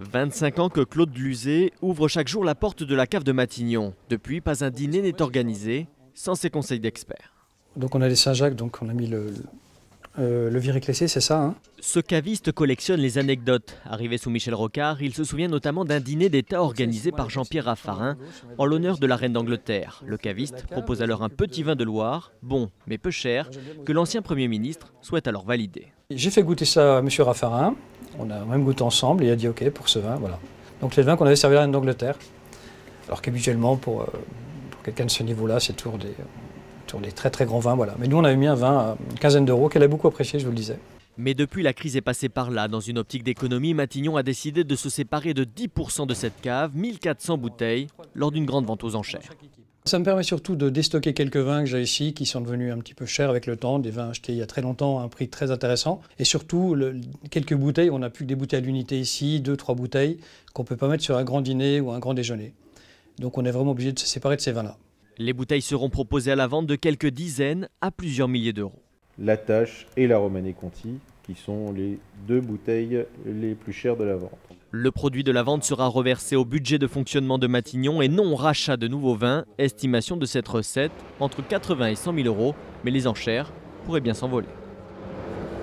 25 ans que Claude Luzet ouvre chaque jour la porte de la cave de Matignon. Depuis, pas un dîner n'est organisé sans ses conseils d'experts. Donc on a les Saint-Jacques, donc on a mis le Viriclessé, c'est ça hein. Ce caviste collectionne les anecdotes. Arrivé sous Michel Rocard, il se souvient notamment d'un dîner d'État organisé par Jean-Pierre Raffarin en l'honneur de la reine d'Angleterre. Le caviste propose alors un petit vin de Loire, bon mais peu cher, que l'ancien Premier ministre souhaite alors valider. J'ai fait goûter ça à M. Raffarin, on a même goûté ensemble et il a dit ok pour ce vin, voilà. Donc c'est le vin qu'on avait servi à la reine d'Angleterre, alors qu'habituellement pour quelqu'un de ce niveau-là c'est toujours des très très grands vins, voilà. Mais nous on avait mis un vin à une quinzaine d'euros qu'elle a beaucoup apprécié, je vous le disais. Mais depuis la crise est passée par là, dans une optique d'économie, Matignon a décidé de se séparer de 10% de cette cave, 1400 bouteilles, lors d'une grande vente aux enchères. Ça me permet surtout de déstocker quelques vins que j'ai ici, qui sont devenus un petit peu chers avec le temps, des vins achetés il y a très longtemps à un prix très intéressant. Et surtout, quelques bouteilles, on n'a plus que des bouteilles à l'unité ici, 2-3 bouteilles, qu'on ne peut pas mettre sur un grand dîner ou un grand déjeuner. Donc on est vraiment obligé de se séparer de ces vins-là. Les bouteilles seront proposées à la vente de quelques dizaines à plusieurs milliers d'euros. La Tâche et la Romanée Conti, qui sont les deux bouteilles les plus chères de la vente. Le produit de la vente sera reversé au budget de fonctionnement de Matignon et non au rachat de nouveaux vins. Estimation de cette recette entre 80 et 100 000 euros, mais les enchères pourraient bien s'envoler.